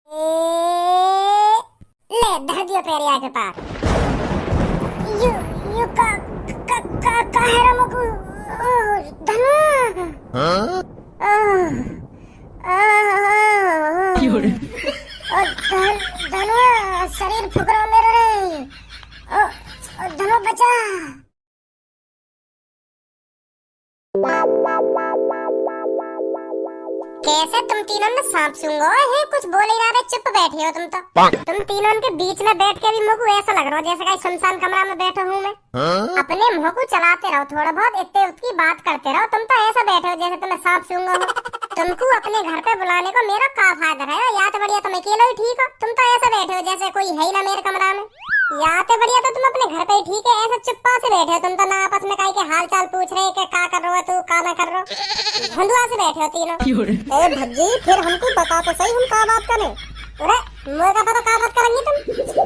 ले धर दियो पेरिया के पार। यू यू का है रे मकु धनु। धनु शरीर फुक रहा मेरा रे। धनु बचा। कैसे तुम तीनों में सांप सूंघो है? कुछ बोल ही रहा, चुप बैठे हो तुम तो। तुम तीनों के बीच में बैठ के भी मुझको ऐसा लग रहा है जैसे कहीं सुनसान कमरा में बैठा हूँ मैं। अपने मुंह को चलाते रहो, थोड़ा बहुत इतने उसकी बात करते रहो। तुम तो ऐसा बैठे हो जैसे तुम्हें सांप सूंघो हो। तुमको अपने घर पे बुलाने को मेरा क्या फायदा है? या तो बढ़िया तुम अकेले ही ठीक हो। तुम तो ऐसा बैठे हो जैसे कोई है ही ना मेरे कमरा में। या तो बढ़िया तो तुम अपने घर पे ही ठीक है, ऐसा चुप्पा से बैठे हो। तुम तो ना आपस में कहीं के हाल चाल पूछ रहे कि क्या कर रहे हो, तू क्या ना कर रहे हो। धंधुआ से बैठे हो तीनों। ए भज्जी फिर हमको बता तो सही, हम क्या बात करें? अरे मुझे का पता क्या बात करेंगी तुम?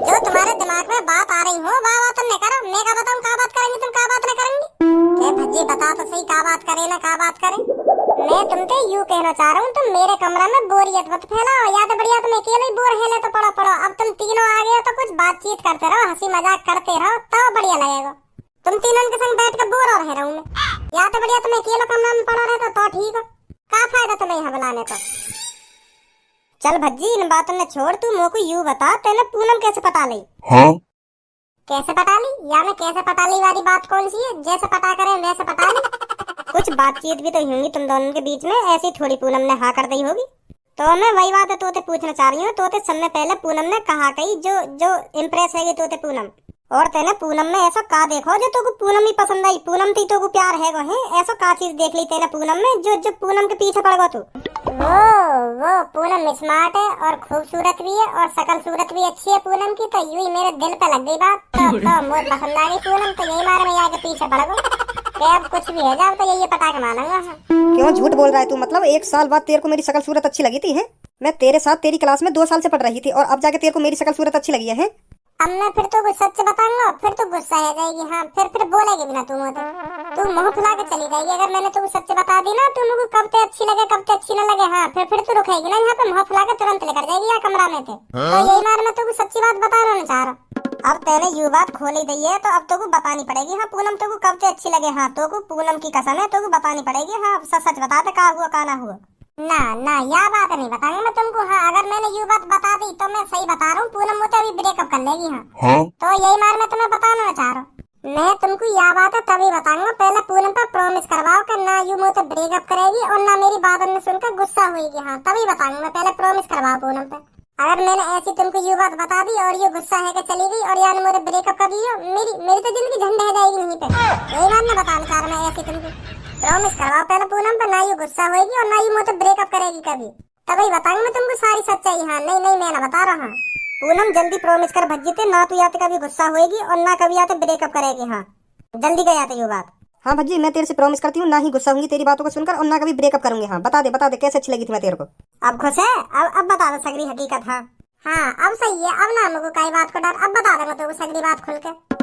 जो तुम्हारे दिमाग में बात आ रही हो वाह तुम नहीं करो। मैं क्या बताऊं क्या बात करेंगी तुम, क्या बात नहीं करेंगी? ए भज्जी बता तो सही क्या बात करें ना क्या बात करें। मैं तुमसे यूँ कहना चाह रहा हूँ, तुम मेरे कमरा में बोरियत मत फैलाओ। या तो बढ़िया तुम अकेले ही बोर है तो पढ़ो। अब तुम तीनों आ गए हो तो कुछ बातचीत करते रहो, हंसी मजाक करते रहो, तो बढ़िया लगेगा। तुम तीनों के संग बैठ कर बोर हो रहे रहूं मैं। या तो बढ़िया तुम अकेले कमरा में पड़ो रहे तो ठीक है। क्या फायदा तुम्हें यहाँ बुलाने का? चल भज्जी इन बातों में छोड़, तू मोको यूँ बता तेने पूनम कैसे पटा ली? हाँ कैसे पटा ली? या मैं कैसे पटा ली वाली बात कौन सी है? जैसे पटा करें वैसे पटा ली। कुछ बातचीत भी तो होंगी तुम दोनों के बीच में, ऐसी थोड़ी पूनम ने हाँ कर दी होगी। तो मैं वही बात है तोते पूछना चाह रही हूँ। तोते समय पहले पूनम ने कहा कही जो इम्प्रेस है तोते पूनम। और तेने पूनम में ऐसा का देखो जो तो पूनम ही पसंद आई? पूनम थी तो प्यार है वो है, ऐसा का चीज देख ली तेने पूनम में जो पूनम के पीछे पड़ गो तू? वो पूनम स्मार्ट है और खूबसूरत भी है और शकल सूरत भी अच्छी है पूनम की, तो यूं ही मेरे दिल पे लग गई बात। तो मुझे पसंद आ गई पूनम, तो यही मारे मैं आके पीछे पड़ गो। अब कुछ भी है जाओ तो यही पटा के मानूंगा। क्यों झूठ बोल रहा है तू? मतलब 1 साल बाद तेरे को मेरी शकल सूरत अच्छी लगी थी है? मैं तेरे साथ तेरी क्लास में 2 साल से पढ़ रही थी और अब जाके तेरे को मेरी शकल सूरत अच्छी लगी है? अब मैं फिर तो कुछ सच बताऊंगा, फिर तो गुस्सा आ जाएगी। हाँ फिर बोलेगी भी ना तू मुझे, तू मुंह फुला के चली जाएगी। अगर मैंने तुमको सच बता दी ना तो मुझे कब ते अच्छी लगे कब ते अच्छी न लगे। हाँ फिर तू रुकेगी ना यहाँ पे, मुंह फुला के तुरंत लेकर जाएगी यहाँ कमरा में थे। तो यही मार मैं तुमको सच्ची बात बताना चाह रहा। अब तेने यू बात खोली दी है तो अब तो बतानी पड़ेगी। हाँ पूनम तो कब से अच्छी लगे? हाँ तो पूनम की कसम है तो बतानी पड़ेगी। हाँ सच बता दे क्या हुआ क्या ना हुआ। ना यह बात नहीं बताऊंगा मैं तुमको। हाँ अगर मैंने यू बात बता दी तो मैं सही बता रहा हूँ, पूनम मुझे अभी ब्रेकअप कर लेगी। हाँ तो यही मार मैं तुम्हें बताना चाह रहा हूँ। मैं तुमको यह बात है तभी बताऊंगा, पहले पूनम पर प्रॉमिस करवाओ कि ना यू मुझे ब्रेकअप करेगी और ना मेरी बात सुनकर गुस्सा हुई। हाँ तभी बताऊंगा मैं, पहले प्रॉमिस करवाओ पूनम पे। अगर मैंने ऐसी तुमको ये बात बता दी और ये गुस्सा है कि चली गई और यार मुझे ब्रेकअप कर लियो, मेरी तो जिंदगी झंड रह जाएगी यहीं पे। यही बात मैं बताना चाह रहा हूँ। ऐसी तुमको प्रॉमिस करवाओ पहले पूनम पर, ना ये गुस्सा होगी और ना ये मुझे ब्रेकअप करेगी कभी, तभी बताऊंगा मैं तुमको सारी सच्चाई। हाँ नहीं मैं ना बता रहा। पूनम जल्दी प्रॉमिस कर भज्जी, ना तू याते कभी गुस्सा होगी और ना कभी याते ब्रेकअप करेगी। हाँ जल्दी कर याते ये बात। हाँ भज्जी मैं तेरे से प्रॉमिस करती हूँ, ना ही गुस्सा होंगी तेरी बातों को सुनकर और ना कभी ब्रेकअप करूंगी। हाँ बता दे कैसे अच्छी लगी थी मैं तेरे को? अब खुश है? अब बता दो सगरी हकीकत। हाँ अब सही है, अब ना मुझको कई बात को डर। अब बता दूंगा तो सगरी बात खुल के।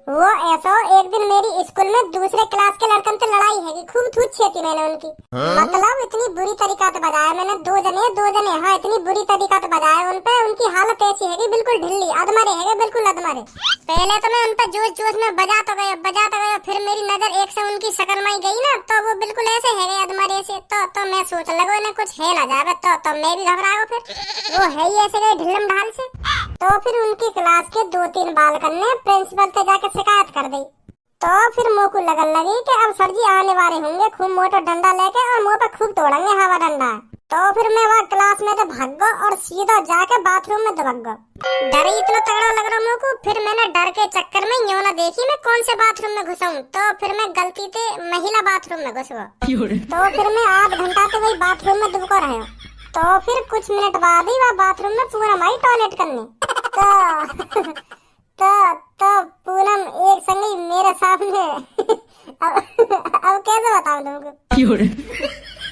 वो ऐसा एक दिन मेरी स्कूल में दूसरे क्लास के लड़कन से लड़ाई है कि खूब थूत छेती मैंने उनकी। मतलब इतनी बुरी तरीका से बजाया मैंने, दो जने। हाँ इतनी बुरी तरीका से बजाया उन पे, उनकी हालत ऐसी है कि बिल्कुल ढिल्ली अधमरे है, बिल्कुल अधमरे। पहले तो मैं उन पे जोश में बजाता गया, फिर मेरी नजर एक से उनकी शक्ल में गई ना तो वो बिल्कुल ऐसे है अधमरे से। तो मैं सोच लगा इन्हें कुछ है ना जावे, तो मैं भी घबरा गया। फिर वो है ही ऐसे गए ढिल्लम ढाल से। तो फिर उनकी क्लास के 2-3 बालकन ने प्रिंसिपल से जाकर शिकायत कर दी। तो फिर मुँह को लगन लगी कि अब सर जी आने वाले होंगे खूब मोटा डंडा लेके और मुँह पे खूब तोड़ेंगे हवा डंडा। तो फिर मैं वहाँ क्लास में तो भाग गया और सीधा जाके बाथरूम में दबक गया। डर ही इतना तगड़ा लग रहा मुँह को। फिर मैंने डर के चक्कर में यूं ना देखी मैं कौन से बाथरूम में घुसा हूँ, तो फिर मैं गलती से महिला बाथरूम में घुस गया। तो फिर मैं आध घंटा से वही बाथरूम में दुबका रहा। तो फिर कुछ मिनट बाद ही वह बाथरूम में पूनम आई टॉयलेट करने। तो पूनम एक संगी मेरे सामने। अब कैसे बताऊं तुमको?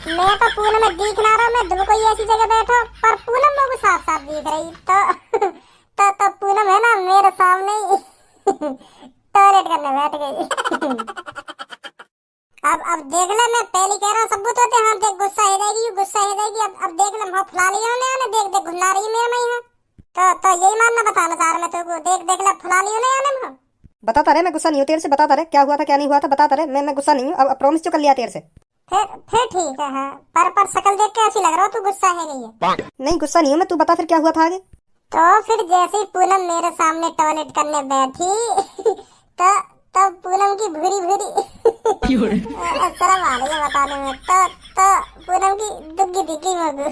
मैं तो पूनम में दिख ना रहा, मैं दुबको ही ऐसी जगह बैठा पर पूनम मुझको साफ दिख रही। तो पूनम है ना मेरे सामने टॉयलेट करने बैठ गई। अब देख ले, मैं पहले कह रहा हूँ सबूत होते, हाँ देख गुस्सा हो जाएगी, गुस्सा हो जाएगी। अब देख ले, मुँह फुला लिया उन्हें, देख देख घुला रही मेरे में यहाँ। तो यही मानना, बताना चाह रहा मैं तेरे को, देख ले फुला लिया उन्हें मुँह। बताता रहे, मैं गुस्सा नहीं हूँ तेरे से, बताता रहे क्या हुआ था क्या नहीं हुआ था, बताता रहे। मैं गुस्सा नहीं हूँ, अब प्रॉमिस जो कर लिया तेरे से। फिर ठीक है। हाँ पर शक्ल देख के ऐसी लग रहा हो तू गुस्सा है नहीं है। नहीं गुस्सा नहीं हूँ मैं, तू बता फिर क्या हुआ था आगे। तो फिर जैसे ही पूनम मेरे सामने टॉयलेट करने बैठी तो पूनम की भूरी भूरी शर्म आ रही है बताने में। तो पूनम की दुग्गी दिखी मुझे।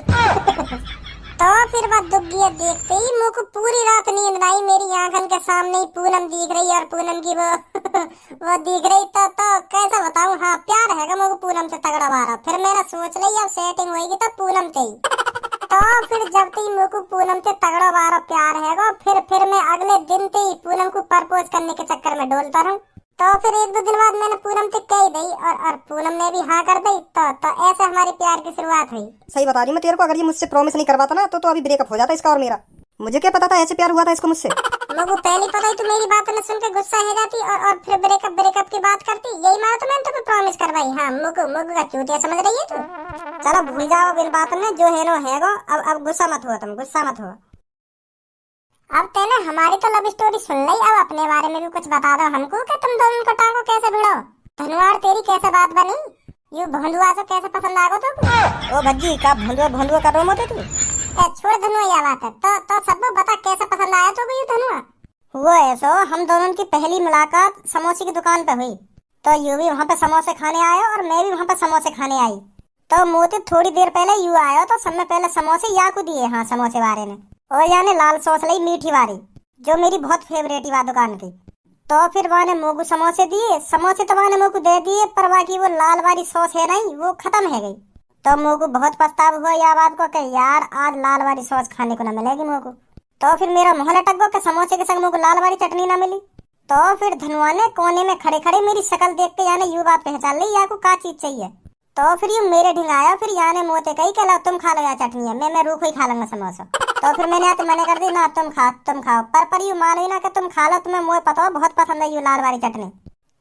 तो फिर वह दुग्गी देखते ही मुझको पूरी रात नींद आई, मेरी आंखन के सामने ही पूनम दिख रही और पूनम की वो वो दिख रही। तो कैसे बताऊं, हाँ प्यार है मुझको पूनम से तगड़ा मारा। फिर मैंने सोच ली अब सेटिंग होगी तो पूनम से ही। तो फिर जब तक मुझको पूनम से तगड़ा मारा प्यार है, फिर मैं अगले दिन से ही पूनम को प्रपोज करने के चक्कर में डोलता रहूं। तो फिर एक दो दिन बाद मैंने पूनम से कह दी और पूनम ने भी हाँ कर दी। तो ऐसे हमारी प्यार की शुरुआत हुई। सही बता रही हूँ मैं तेरे को, अगर ये मुझसे प्रॉमिस नहीं करवाता ना तो अभी ब्रेकअप हो जाता इसका और मेरा। मुझे क्या पता था ऐसे प्यार हुआ था इसको मुझसे। मुझको पहले पता ही, तू मेरी बात न सुन के गुस्सा हो जाती और फिर ब्रेकअप की बात करती। यही मानो तो मैंने तुम्हें प्रॉमिस करवाई। हाँ मुझको का चूतिया समझ रही है तू। चलो भूल जाओ इन बातों में, जो है नो हैगो। अब गुस्सा मत हो, तुम गुस्सा मत हो। अब तेने हमारी तो लव स्टोरी सुन ली, अब अपने बारे में भी कुछ बता दो हमको कि तुम दोनों को टांगो कैसे भिड़ो। धनुआर तेरी कैसे बात बनी, यू भोंदुआ से कैसे पसंद आगो तुम। ओ भज्जी का भोंदुआ कर रहा होते तू। छोड़ धनुआ यह बात है। तो सब बता कैसे पसंद आया तो यू धनुआ। हुआ ऐसा, हम दोनों की पहली मुलाकात समोसे की दुकान पे हुई। तो यू भी वहाँ पे समोसे खाने आया और मैं भी वहाँ पे समोसे खाने आई। तो मोती थोड़ी देर पहले यू आया तो सबने पहले समोसे या को दिए। हाँ समोसे वाले ने, और यानी लाल सॉस लाई मीठी वाली, जो मेरी बहुत फेवरेट हुआ दुकान की। तो फिर वहाँ ने मोगू समोसे दिए, समोसे तो वहाँ ने मोगू दे दिए, पर बाकी वो लाल वाली सॉस है नहीं, वो खत्म है गई। तो मोगू बहुत पछतावा हुआ यह बात को कि यार आज लाल वाली सॉस खाने को न मिलेगी मोगू। तो फिर मेरा मुँह लटक गया कि समोसे के संग मोगू लाल वाली चटनी न मिली। तो फिर धनुआ ने कोने में खड़े खड़े मेरी शक्ल देख के यानी यू बात पहचान ली या को का चीज चाहिए। तो फिर यू मेरे ढिंग आया, फिर याने मोते कही कि ला तुम खा लो या चटनी है, मैं रूख ही खा लूंगा समोसा। तो फिर मैंने आते मने कर दी ना तुम खाओ, पर यू मानो ना कि तुम खा लो, तुम्हें मुझे पता हो बहुत पसंद है यू लाल वाली चटनी।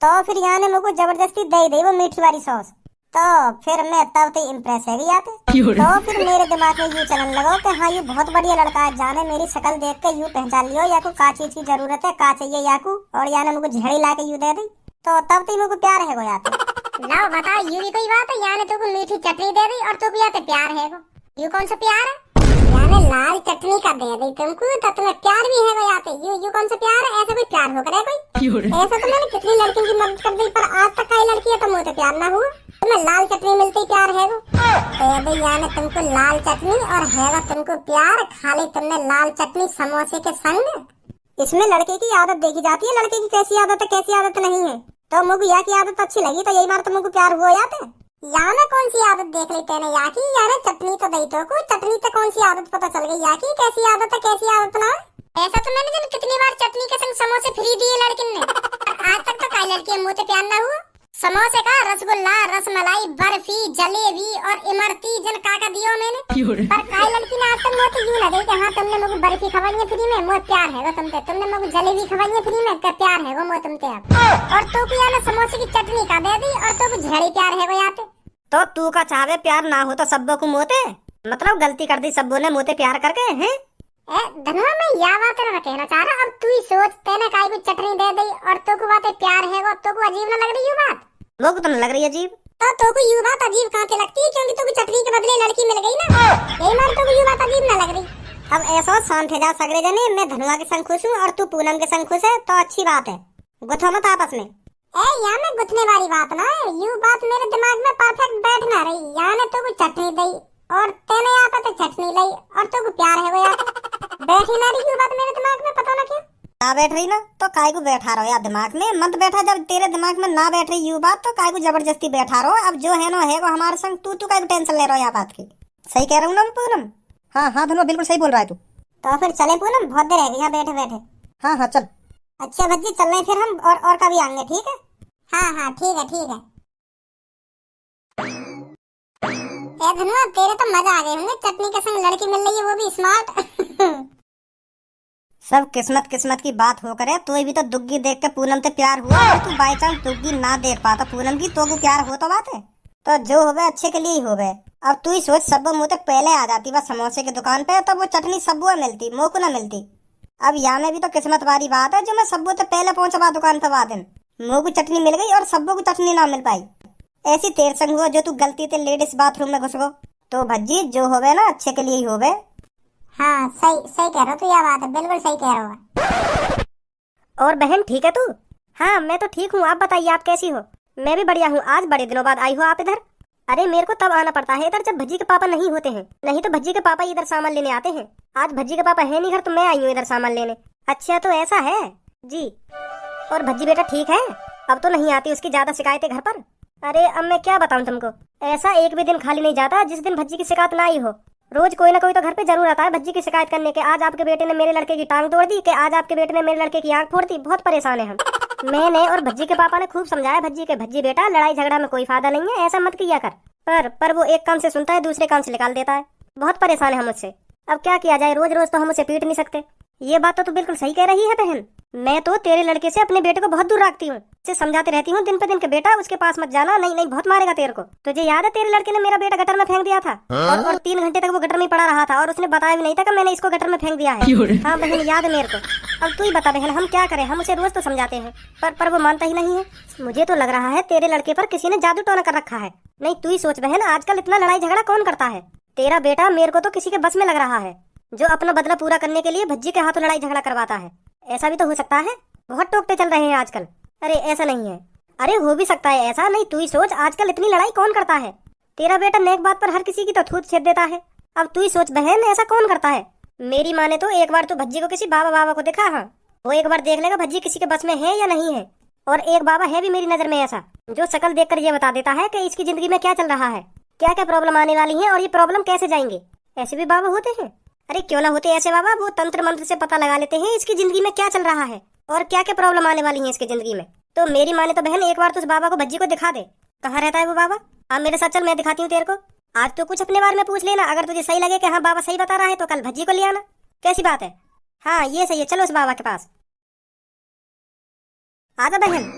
तो फिर यहाँ ने मुझको जबरदस्ती दे दी वो मीठी वाली सॉस। तो फिर मैं तब तक इम्प्रेस है आते। तो फिर मेरे दिमाग में यू चलन लगा कि हाँ ये बहुत बढ़िया लड़का है, जाने मेरी शक्ल देख के यू पहचान लियो या को का चीज की जरूरत है, का चाहिए या को, और याने मुझको झड़ी ला के यू दे दी। तो तब तक मुझको प्यार है याते। लाओ बता, यू भी कोई बात है, याने तुमको मीठी चटनी दे दी और तुमको याते प्यार है यू कौन सा प्यार है? याने लाल चटनी का दे दी तुमको तो तुम्हें प्यार भी है याते। यू कौन सा प्यार है? ऐसा कोई प्यार हो करे कोई? ऐसा तो मैंने कितनी लड़कियों की मदद कर दी, पर आज तक कई लड़की है तो मुझे प्यार ना हुआ। तुम्हें लाल चटनी मिलती प्यार है तो याने तुमको लाल चटनी और है तुमको प्यार, खाली तुमने लाल चटनी समोसे के संग। इसमें लड़के की आदत देखी जाती है, लड़के की कैसी आदत है कैसी आदत नहीं है। तो मुझे या की आदत अच्छी लगी तो यही मार तुमको प्यार हो जाते। याने कौन सी आदत देख ली तेने या की? याने चटनी तो दई तो को, चटनी तो कौन सी आदत पता चल गई या की कैसी आदत है कैसी आदत ना। ऐसा तो मैंने जब कितनी बार चटनी के संग समोसे फ्री दिए लड़किन ने, आज तक तो कई लड़की मुँह पे प्यार ना हुआ। समोसे का रसगुल्ला, रसमलाई, बर्फी, जलेबी और इमरती जन काका दियो मैंने, पर कई लड़की ने आज तक मुझे यूं लगे कि हाँ तुमने मुझे बर्फी खवाई है फ्री में, मुझे प्यार है वो तुमसे, तुमने मुझे जलेबी खवाई है फ्री में, क्या प्यार है वो मुझे तुमसे। अब और तो को याने समोसे की चटनी का दे दी और तो को झड़ी प्यार है वो याते। तो तू का चाहे प्यार ना हो तो सब्बों को मोते, मतलब गलती कर दी सब्बों ने मोते प्यार करके हैं। धनुआ मैं यह बात ना कहना चाह रहा, अब तू ही सोच, तेने काई को चटनी दे दी और तो को बातें प्यार है वो, तो को अजीब ना लग रही यू बात? लोग तो लग रही है अजीब। तो को यू बात अजीब कहाँ से लगती है, क्योंकि तो चटनी के बदले लड़की मिल गई ना, यही मार तो को यू बात अजीब ना लग रही। अब ऐसा शांत है जा सगरे जने, मैं धनुआ के संग खुश हूँ और तू पूनम के संग खुश है तो अच्छी बात है, गुथो मत आपस में। यहाँ में गुथने वाली बात ना है, यू बात मेरे दिमाग में परफेक्ट बैठ ना रही। यहाँ ने तो को चटनी दी और तेने यहाँ पे तो चटनी लाई और तो को प्यार है वो यार, बैठी ना रही यू बात मेरे दिमाग में, पता ना क्यों ना बैठ रही ना। तो काय को बैठा रहो यार दिमाग में, मत बैठा, जब तेरे दिमाग में ना बैठ रही यू बात तो काय को जबरदस्ती बैठा रहो। अब जो है ना है वो हमारे संग, तू काय को टेंशन ले रहा है बात की। सही कह रहा हूँ ना पूनम? हाँ धनो बिल्कुल सही बोल रहा है तू। तो फिर चले पूनम, बहुत देर है यहाँ बैठे बैठे। हाँ चल। अच्छा भज्जी चल रहे फिर हम, और कभी आएंगे ठीक है? हाँ ठीक है। धनुआ तेरे तो मजा आ गए होंगे, चटनी के संग लड़की मिल रही है वो भी स्मार्ट। सब किस्मत किस्मत की बात हो करे, तो भी तो दुग्गी देख के पूनम से प्यार हुआ। और तू बाई चांस दुग्गी ना देख पाता पूनम की, तो को प्यार हो तो बात है। तो जो होवे अच्छे के लिए ही होवे। अब तू ही सोच, सब्बू मुँह तक पहले आ जाती बस समोसे की दुकान पे, तो वो चटनी सब्बू मिलती, मोह को ना मिलती। अब यहाँ में भी तो किस्मत वाली बात है, जो मैं सब्बू तक पहले पहुंचा दुकान पे बाद दिन मोह को चटनी मिल गई और सब्बू को चटनी ना मिल पाई। ऐसी तेर संग हुआ जो तू गलती से लेडीज बाथरूम में घुस गो। तो भज्जी जो होवे ना अच्छे के लिए ही होवे। हाँ सही सही कह रहे हो, तो यह बात है, बिल्कुल सही कह रहे हो। और बहन ठीक है तू? हाँ मैं तो ठीक हूँ, आप बताइए आप कैसी हो? मैं भी बढ़िया हूँ। आज बड़े दिनों बाद आई हो आप इधर? अरे मेरे को तब आना पड़ता है इधर जब भज्जी के पापा नहीं होते हैं, नहीं तो भज्जी के पापा इधर सामान लेने आते हैं। आज भज्जी के पापा है नहीं घर, तो मैं आई हूँ इधर सामान लेने। अच्छा तो ऐसा है जी। और भज्जी बेटा ठीक है? अब तो नहीं आती उसकी ज्यादा शिकायतें घर पर? अरे अब मैं क्या बताऊँ तुमको, ऐसा एक भी दिन खाली नहीं जाता जिस दिन भज्जी की शिकायत ना आई हो। रोज कोई ना कोई तो घर पे जरूर आता है भज्जी की शिकायत करने के। आज आपके बेटे ने मेरे लड़के की टांग तोड़ दी, कि आज आपके बेटे ने मेरे लड़के की आंख फोड़ दी। बहुत परेशान है हम। मैंने और भज्जी के पापा ने खूब समझाया भज्जी के, भज्जी बेटा लड़ाई झगड़ा में कोई फायदा नहीं है, ऐसा मत किया कर। पर वो एक कान से सुनता है दूसरे कान से निकाल देता है। बहुत परेशान है हम उससे। अब क्या किया जाए, रोज रोज तो हम उसे पीट नहीं सकते। ये बात तो तू बिल्कुल सही कह रही है बहन। मैं तो तेरे लड़के से अपने बेटे को बहुत दूर रखती हूँ, उसे समझाती रहती हूँ दिन पे दिन के, बेटा उसके पास मत जाना, नहीं नहीं बहुत मारेगा तेरे को। तुझे याद है तेरे लड़के ने मेरा बेटा गटर में फेंक दिया था? और 3 घंटे तक वो गटर में पड़ा रहा था और उसने बताया भी नहीं था कि मैंने इसको गटर में फेंक दिया है। हाँ बहन याद है मेरे को। अब तू ही बता बहन, हम क्या करें? हम उसे रोज तो समझाते हैं, पर वो मानता ही नहीं है। मुझे तो लग रहा है तेरे लड़के पर किसी ने जादू टोना कर रखा है। नहीं तू ही सोच बहन, आजकल इतना लड़ाई झगड़ा कौन करता है? तेरा बेटा मेरे को तो किसी के बस में लग रहा है, जो अपना बदला पूरा करने के लिए भज्जी के हाथों लड़ाई झगड़ा करवाता है। ऐसा भी तो हो सकता है, बहुत टोकते चल रहे हैं आजकल। अरे ऐसा नहीं है, अरे हो भी सकता है ऐसा। नहीं तू ही सोच, आजकल इतनी लड़ाई कौन करता है? तेरा बेटा नेक बात पर हर किसी की तो थूत छेद देता है। अब तू ही सोच बहन, ऐसा कौन करता है? मेरी माने तो एक बार तू भज्जी को किसी बाबा को दिखा, हाँ वो एक बार देख लेगा भज्जी किसी के बस में है या नहीं है। और एक बाबा है भी मेरी नजर में ऐसा, जो शक्ल देखकर ये बता देता है कि इसकी जिंदगी में क्या चल रहा है, क्या क्या प्रॉब्लम आने वाली है और ये प्रॉब्लम कैसे जाएंगे। ऐसे भी बाबा होते हैं। अरे क्यों ना होते ऐसे बाबा, वो तंत्र मंत्र से पता लगा लेते हैं इसकी जिंदगी में क्या चल रहा है और क्या क्या प्रॉब्लम आने वाली है इसकी जिंदगी में। तो मेरी माने तो बहन एक बार तो उस बाबा को भज्जी को दिखा दे। कहाँ रहता है वो बाबा? हाँ मेरे साथ चल, मैं दिखाती हूँ तेरे को। आज तो कुछ अपने बारे में पूछ लेना, अगर तुझे सही लगे कि हाँ बाबा सही बता रहा है तो कल भज्जी को ले आना। कैसी बात है? हाँ ये सही है, चलो उस बाबा के पास। आजा बहन।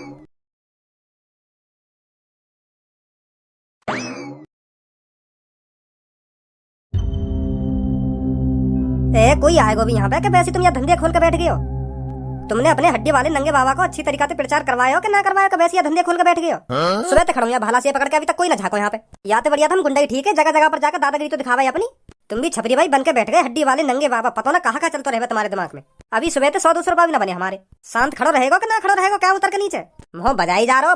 कोई आएगा भी यहाँ पे कि वैसे तुम यहाँ धंधे खोल कर बैठ गए हो? तुमने अपने हड्डी वाले नंगे बाबा को अच्छी तरीका से प्रचार करवाया हो कि ना करवाया कि वैसे यहाँ धंधे खोल कर बैठ गए हो? सुबह तक खड़ा भाला से पकड़ के, अभी तक कोई ना झाको यहाँ पे। या तो बढ़िया था हम गुंडाई ठीक है, जगह जगह पर जाकर दादागिरी तो दिखावा अपनी। तुम भी छपरी भाई बन के बैठ गए हड्डी वाले नंगे बाबा, पता ना कहाँ चलता रहेगा तुम्हारे दिमाग में। अभी सुबह तो 100-200 रुपया भी ना बने हमारे। शांत खड़ो रहेगा कि ना खड़ो रहेगा? क्या उतर के नीचे मुँह बजाई जा रहा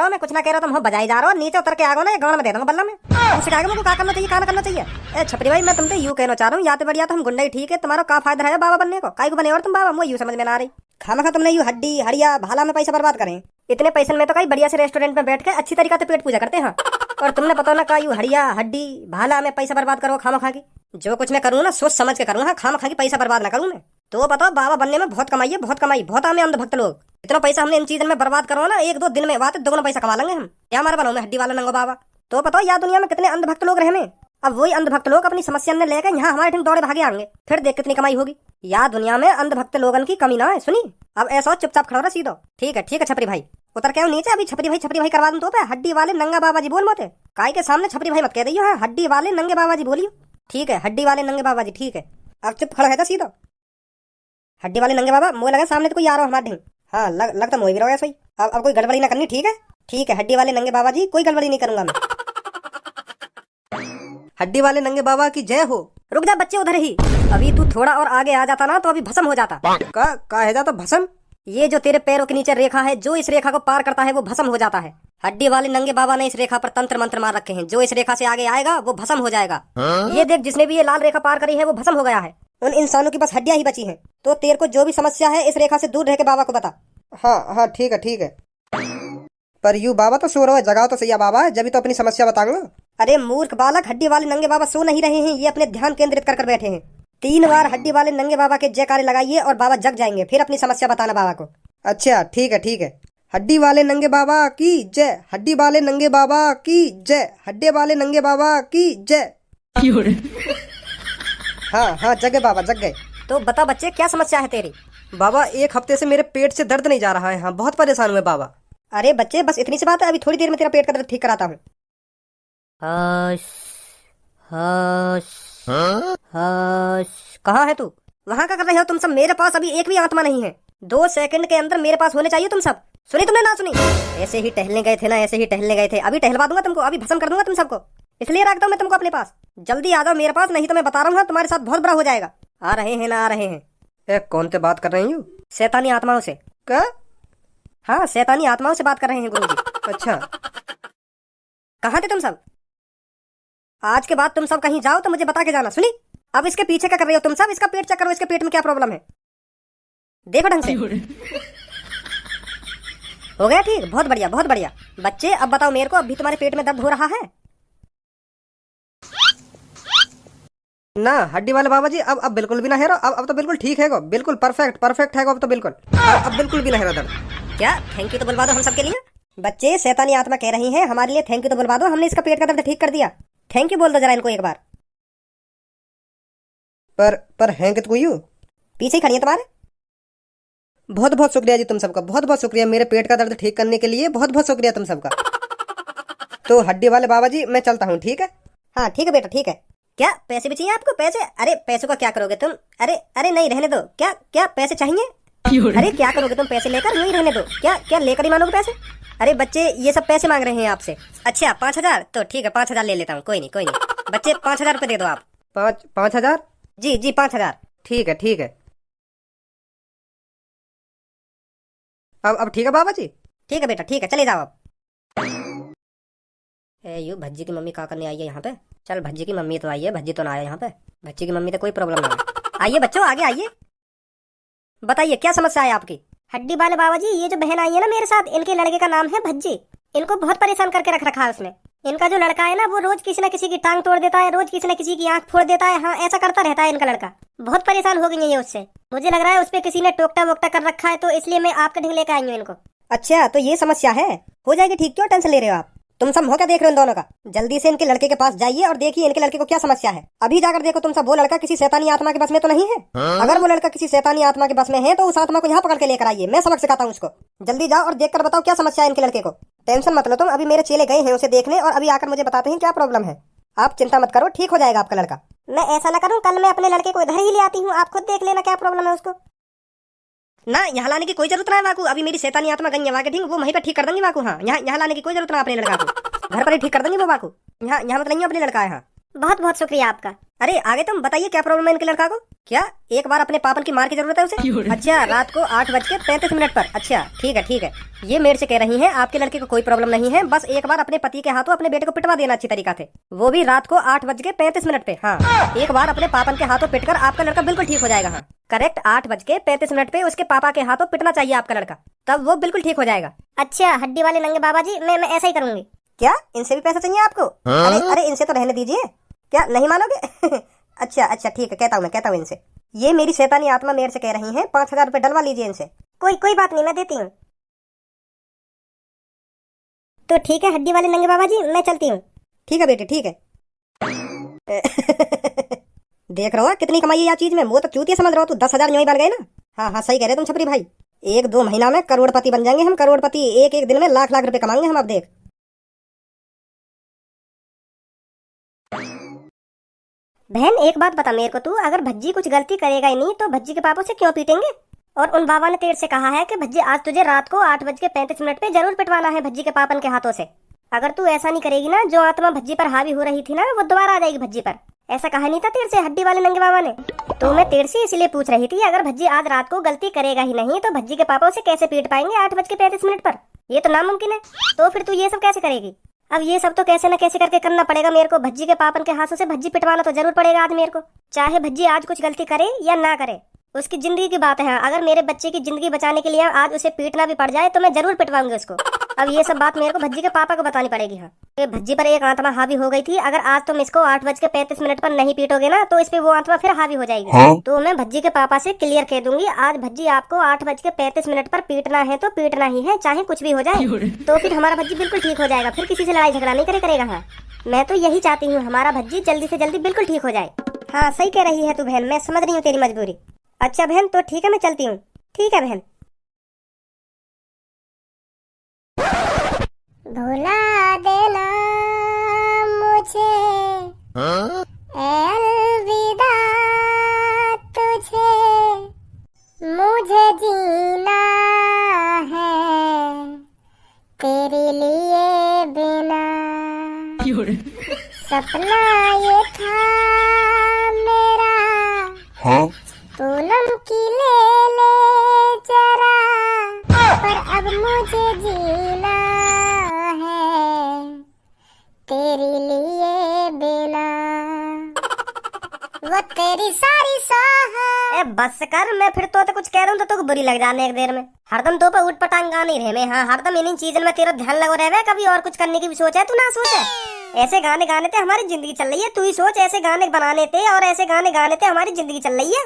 हो? मैं कुछ ना कह रहा हूँ, मुँह बजाई जा रहा हो। नीचे उतर के आगो ना, गाँव में दे दूंगा बल्ला में। सिखाएगा मुझको क्या करना चाहिए, क्या करना चाहिए। ए छपरी भाई मैं तुमसे यूँ कहना चाह रहा हूँ, या तो बढ़िया तो हम गुंडाई ठीक है, तुम्हारा क्या फायदा है बाबा बनने को? काय को बने और तुम बाबा, मुझे यूँ समझ में ना आ रही। खाना तुमने यूँ हड्डी हड़िया भाला में पैसा बर्बाद करें। इतने पैसे में तो कहीं बढ़िया से रेस्टोरेंट में बैठ के अच्छी तरीका से पेट पूजा करते हैं। और तुमने पता ना का यूँ हड़िया हड्डी भाला में पैसा बर्बाद करो खामा खा की। जो कुछ मैं करूँ ना सोच समझ के करूँ, हाँ खामा खा की पैसा बर्बाद ना करूँ मैं। तो बताओ बाबा बनने में बहुत कमाई है, बहुत कमाई, बहुत आमे अंधभक्त लोग। इतना पैसा हमने इन चीजों में बर्बाद करो ना, 1-2 दिन में बात दोगुना पैसा कमा लेंगे हम। क्या हमारा बनाओ मैं हड्डी वाला नंगो बाबा। तो बताओ यार दुनिया में कितने अंधभक्त लोग रहे में। अब वही अंधभक्त लोग अपनी समस्या ने लेकर यहाँ हमारे ठीक दौड़े भागे आएंगे, फिर देख कितनी कमाई होगी। यार दुनिया में अंधभक्त लोगन की कमी ना है। सुनी अब ऐसा चुपचाप खड़ो रहा सीधो। ठीक है छपरी भाई उतर के नीचे। अभी छपरी भाई करवा दूं तो पे हड्डी वाले नंगा बाबा जी बोल मोते। काय के सामने छपरी भाई मत कह रही हो, हड्डी वाले नंगे बाबा जी बोलियो। ठीक है हड्डी वाले नंगे बाबा जी, ठीक है। अब चुप खड़ा है सीधो। हड्डी वाले नंगे बाबा मोह लगे सामने तो कोई आ रहा हो हमारे ढंग। हाँ लगता मोह भी रहो ऐसा ही। अब कोई गड़बड़ी ना करनी, ठीक है? ठीक है हड्डी वाले नंगे बाबा जी, कोई गड़बड़ी नहीं करूंगा मैं। हड्डी वाले नंगे बाबा की जय हो। रुक जा बच्चे उधर ही, अभी तू थोड़ा और आगे आ जाता ना तो अभी भस्म हो जाता। का है जाता भस्म? ये जो तेरे पैरों के नीचे रेखा है, जो इस रेखा को पार करता है वो भस्म हो जाता है। हड्डी वाले नंगे बाबा ने इस रेखा पर तंत्र मंत्र मार रखे हैं, जो इस रेखा से आगे आएगा वो भस्म हो जाएगा। ये देख जिसने भी ये लाल रेखा पार करी है वो भस्म हो गया है। उन इंसानों की बस हड्डियां ही बची हैं। तो तेरे को जो भी समस्या है इस रेखा से दूर रह के बाबा को बता। हाँ ठीक है। पर यू बाबा तो सो रहा है, जगाओ तो सही है बाबा, जब तो अपनी समस्या बताऊंगा। अरे मूर्ख बालक, हड्डी वाले नंगे बाबा सो नहीं रहे हैं, ये अपने ध्यान केंद्रित कर बैठे हैं। 3 बार हड्डी वाले नंगे बाबा के जयकारे लगाइए और बाबा जग जाएंगे, फिर अपनी समस्या बताना बाबा को। अच्छा ठीक है। हड्डी वाले नंगे बाबा की जय, हड्डी वाले नंगे बाबा की जय, हड्डी वाले नंगे बाबा की जय। हाँ जग गए बाबा, जग गए। तो बता बच्चे, क्या समस्या है तेरी? बाबा 1 हफ्ते से मेरे पेट से दर्द नहीं जा रहा है। हाँ, बहुत परेशान हुए बाबा। अरे बच्चे, बस इतनी सी बात है, अभी थोड़ी देर में तेरा पेट का दर्द ठीक कराता हूँ। Hush hush hush. कहाँ है तू? वहाँ क्या कर रहे हो तुम सब? मेरे पास अभी एक भी आत्मा नहीं है। 2 सेकंड के अंदर मेरे पास होने चाहिए तुम सब। सुनी तुमने ना सुनी? ऐसे ही टहलने गए थे ना, ऐसे ही टहलने गए थे। अभी टहलवा दूंगा तुमको, अभी भस्म कर दूंगा तुम सबको। इसलिए रखता हूँ मैं तुमको अपने पास। जल्दी आ जाओ मेरे पास, नहीं तो मैं बता रहा हूँ तुम्हारे साथ बहुत बुरा हो जाएगा। आ रहे हैं ना, आ रहे हैं। कौन से बात कर रही हूँ? शैतानी आत्माओं से। क्या? हाँ, शैतानी आत्माओं से बात कर रहे हैं गुरुजी। अच्छा। कहाँ थे तुम सब? आज के बाद तुम सब कहीं जाओ तो मुझे बता के जाना, सुनी? अब इसके पीछे क्या कर रहे हो तुम सब? इसका पेट चेक करो, इसके पेट में क्या प्रॉब्लम है, देखो ढंग से। हो गया ठीक? बहुत बढ़िया, बहुत बढ़िया। बच्चे अब बताओ मेरे को, अब भी तुम्हारे पेट में दर्द हो रहा है? ना हड्डी वाले बाबा जी, अब बिल्कुल भी ना है। अब तो बिल्कुल ठीक है, बिल्कुल परफेक्ट है। अब तो बिल्कुल अब बिल्कुल भी ना है दर्द। क्या थैंक यू तो बुलवा दो हम सबके लिए। बच्चे, शैतानी आत्मा कह रही है हमारे लिए थैंक यू तो बुलवा दो, हमने इसका पेट का दर्द ठीक कर दिया। थैंक यू बोल दो जरा इनको एक बार। पर हैं कि कोई यूँ? पीछे ही खड़ी है तुम्हारे। बहुत बहुत शुक्रिया जी तुम सबका, बहुत बहुत शुक्रिया मेरे पेट का दर्द ठीक करने के लिए। बहुत बहुत शुक्रिया तुम सबका। तो हड्डी वाले बाबा जी, मैं चलता हूँ, ठीक है? हाँ ठीक है बेटा, ठीक है। क्या पैसे भी चाहिए आपको? पैसे? अरे पैसों का क्या करोगे तुम? अरे अरे नहीं, रहने दो। क्या क्या पैसे चाहिए? अरे क्या करोगे तुम पैसे लेकर? यूं ही रहने दो। क्या क्या लेकर ही मानोगे पैसे? अरे बच्चे, ये सब पैसे मांग रहे हैं आपसे। अच्छा 5,000, तो ठीक है 5,000 ले लेता हूँ। कोई नहीं कोई नहीं। बच्चे 5,000 रुपये दे दो आप। 5,000? जी जी 5,000। ठीक है। अब ठीक है बाबा जी? ठीक है बेटा, ठीक है, चले जाओ अब। यू भज्जी की मम्मी क्या करने आई है यहाँ पे? चल भज्जी की मम्मी तो आई है, भज्जी तो ना आया यहाँ पे। भज्जी की मम्मी तो कोई प्रॉब्लम नहीं है। आइए बच्चों, आगे आइए, बताइए क्या समस्या है आपकी? हड्डी वाले बाबा जी, ये जो बहन आई है ना मेरे साथ, इनके लड़के का नाम है भज्जी। इनको बहुत परेशान करके रख रखा है उसने। इनका जो लड़का है ना, वो रोज किसी न किसी की टांग तोड़ देता है, रोज किसी न किसी की आंख फोड़ देता है। हाँ, ऐसा करता रहता है इनका लड़का। बहुत परेशान हो गई है ये उससे। मुझे लग रहा है उस पर किसी ने टोकटा वोकटा कर रखा है, तो इसलिए मैं आपके ढंग लेकर आई हूँ इनको। अच्छा, तो ये समस्या है, हो जाएगी ठीक। क्यों टेंशन ले रहे हो आप? तुम सब हो क्या देख रहे हो इन दोनों का? जल्दी से इनके लड़के के पास जाइए और देखिए इनके लड़के को क्या समस्या है। अभी जाकर देखो तुम सब, वो लड़का किसी शैतानी आत्मा के बस में तो नहीं है। अगर वो लड़का किसी शैतानी आत्मा के बस में है तो उस आत्मा को यहाँ पकड़ के लेकर आइए, मैं सबक सिखाता हूँ उसको। जल्दी जाओ और देखकर बताओ क्या समस्या है इनके लड़के को। टेंशन मत लो तुम, अभी मेरे चेले गए हैं उसे देखने और अभी आकर मुझे बताते हैं क्या प्रॉब्लम है। आप चिंता मत करो, ठीक हो जाएगा आपका लड़का। मैं ऐसा ना करूँ, कल मैं अपने लड़के को इधर ही ले आती हूँ, आप खुद देख लेना क्या प्रॉब्लम है उसको। ना, यहाँ लाने की कोई जरूरत नहीं है वाकू। अभी मेरी शैतानी आत्मा गई है वहाँ के, ठीक, वो वहीं पर ठीक कर देंगी वाकू। हाँ, यहाँ लाने की कोई जरूरत नहीं अपने लड़का को, घर पर ही ठीक कर देंगे वो वाकू। यहाँ मत नहीं अपने लड़का है। हाँ, बहुत बहुत शुक्रिया आपका। अरे आगे तुम बताइए क्या प्रॉब्लम है इनके लड़का को? क्या एक बार अपने पापन की मार की जरूरत है उसे? अच्छा, रात को 8:35 पर। अच्छा ठीक है। ये मेरे से कह रही हैं आपके लड़के को कोई प्रॉब्लम नहीं है, बस एक बार अपने पति के हाथों अपने बेटे को पिटवा देना अच्छी तरीका से, वो भी रात को 8:35 पे। हाँ, एक बार अपने पापन के हाथों पिटकर आपका लड़का बिल्कुल ठीक हो जाएगा। हाँ करेक्ट, 8:35 पे उसके पापा के हाथों पिटना चाहिए आपका लड़का, तब वो बिल्कुल ठीक हो जाएगा। अच्छा हड्डी वाले नंगे बाबा जी, मैं ऐसा ही करूंगी। क्या इनसे भी पैसा चाहिए आपको? अरे इनसे तो रहने दीजिए, क्या नहीं मानोगे? अच्छा ठीक है, कहता हूँ इनसे। ये मेरी शैतानी आत्मा मेरे से कह रही है 5,000 रुपए डलवा लीजिए इनसे। कोई बात नहीं, मैं देती हूँ। तो ठीक है हड्डी वाले नंगे बाबा जी, मैं चलती हूँ। ठीक है बेटे, ठीक है। देख रहा हो कितनी कमाई है यार चीज में, वो तो चूतिया समझ रहा हो तू। 10,000 यूं ही बन गए ना। हाँ सही कह रहे तुम छपरी भाई, 1-2 महीना में करोड़पति बन जाएंगे हम, करोड़पति। एक दिन में लाख रुपए कमाएंगे हम। अब देख बहन, एक बात बता मेरे को तू, अगर भज्जी कुछ गलती करेगा ही नहीं तो भज्जी के पापा से क्यों पीटेंगे? और उन बाबा ने तेरे से कहा है कि भज्जी आज तुझे रात को 8:35 पे जरूर पिटवाना है भज्जी के पापन के हाथों से। अगर तू ऐसा नहीं करेगी ना, जो आत्मा भज्जी पर हावी हो रही थी ना, वो दोबारा आ जाएगी भज्जी पर। ऐसा कहा नहीं था तेरे से हड्डी वाले नंगे बाबा ने? तो मैं तेरे से इसलिए पूछ रही थी, अगर भज्जी आज रात को गलती करेगा ही नहीं तो भज्जी के पापा उसे कैसे पीट पाएंगे 8:35 पर? ये तो नामुमकिन है। तो फिर तू ये सब कैसे करेगी? अब ये सब तो कैसे न कैसे करके करना पड़ेगा मेरे को। भज्जी के पापन के हाथों से भज्जी पिटवाना तो जरूर पड़ेगा आज मेरे को, चाहे भज्जी आज कुछ गलती करे या ना करे। उसकी जिंदगी की बात है। अगर मेरे बच्चे की जिंदगी बचाने के लिए आज उसे पीटना भी पड़ जाए तो मैं जरूर पिटवाऊंगी उसको। अब ये सब बात मेरे को भज्जी के पापा को बतानी पड़ेगी। हाँ, ये भज्जी पर एक आत्मा हावी हो गई थी, अगर आज तुम इसको 8:35 पर नहीं पीटोगे ना तो इस पे वो आत्मा फिर हावी हो जाएगी। तो मैं भज्जी के पापा से क्लियर कह दूंगी, आज भज्जी आपको 8:35 पर पीटना है तो पीटना ही है, चाहे कुछ भी हो जाए। तो फिर हमारा भज्जी बिल्कुल ठीक हो जाएगा, फिर किसी से लड़ाई झगड़ा नहीं करेगा। हाँ, मैं तो यही चाहती हूँ हमारा भज्जी जल्दी से जल्दी बिल्कुल ठीक हो जाए। हाँ सही कह रही है तू बहन, मैं समझ रही हूँ तेरी मजबूरी। अच्छा बहन, तो ठीक है, मैं चलती हूँ। ठीक है बहन। भुला देना मुझे, अलविदा तुझे, मुझे जीना है तेरे लिए बिना। सपना ये था मेरा, पूनम की ले ले जरा, पर अब मुझे जीना है तेरे लिए बिना। वो तेरी सारी सोहा। ए बस कर, मैं फिर तो कुछ कह रहा हूँ तो बुरी लग जाने एक देर में। हरदम तो पे उठ पटांग गा नहीं रहे मैं। हाँ, हरदम इन्हीं चीजों में तेरा ध्यान लगा रहे। कभी और कुछ करने की भी सोच है? तू ना सोच है। ऐसे गाने गाने थे हमारी जिंदगी चल रही है। तू ही सोच, ऐसे गाने बनाने थे और ऐसे गाने गाने थे हमारी जिंदगी चल रही है।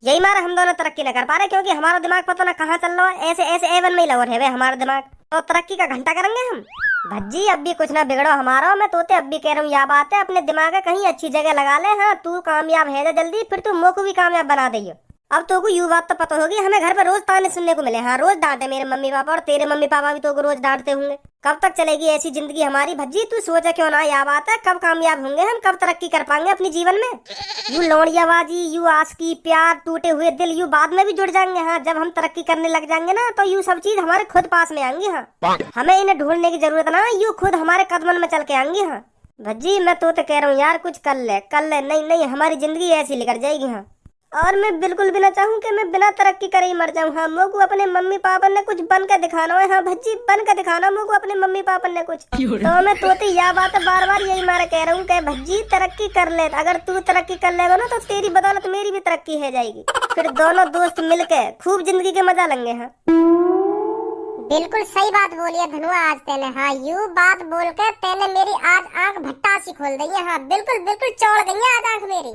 यही मारा हम दोनों तरक्की न कर पा रहे, क्योंकि हमारा दिमाग पता ना कहाँ चल रहा है। ऐसे ऐसे एवन में ही लगा रहे हमारा दिमाग। तो तरक्की का घंटा करेंगे हम। भज्जी अब भी कुछ ना बिगड़ो हमारा। मैं तोते अब भी कह रहा हूँ, यह बात है, अपने दिमाग है कहीं अच्छी जगह लगा ले। हाँ, तू कामयाब है जल्दी, फिर तू मोह को भी कामयाब बना दे। अब तो को यू बात तो पता होगी, हमें घर पर रोज ताने सुनने को मिले। हाँ, रोज डांटे मेरे मम्मी पापा, और तेरे मम्मी पापा भी तो को रोज डांटते होंगे। कब तक चलेगी ऐसी जिंदगी हमारी भज्जी? तू सोचा क्यों ना, यह बात है, कब कामयाब होंगे हम, कब तरक्की कर पाएंगे अपने जीवन में? यू लौड़ियाबाजी, यू आशिकी, प्यार, टूटे हुए दिल, यू बाद में भी जुड़ जाएंगे। हाँ, जब हम तरक्की करने लग जाएंगे ना, तो यू सब चीज हमारे खुद पास में आएंगी। हाँ, हमें इन्हें ढूंढने की जरूरत ना, यू खुद हमारे कदमन में चल के आएंगी। हाँ भज्जी, मैं तो कह रहा हूँ यार, कुछ कर ले। नहीं नहीं, हमारी जिंदगी ऐसी निकल जाएगी। हाँ, और मैं बिल्कुल भी ना चाहूँ कि मैं बिना तरक्की करे ही मर जाऊँ। हाँ, मुझको अपने मम्मी पापा ने कुछ बन के दिखाना है। हाँ भज्जी, बन के दिखाना मुझको अपने मम्मी पापा ने कुछ। तो मैं तोते यह बात बार बार यही मारा कह रहा हूँ कि भज्जी तरक्की कर ले। अगर तू तरक्की कर लेगा ना, तो तेरी बदौलत मेरी भी तरक्की हो जाएगी। फिर दोनों दोस्त मिलके खूब जिंदगी के मजा लेंगे। हाँ, बिल्कुल सही बात बोली है धनुआ आज तेने। हाँ, यू बात बोल के तेने मेरी आज आंख भट्टा सी खोल दी है। हाँ, बिल्कुल बिल्कुल चौड़ गई है आज आंख मेरी।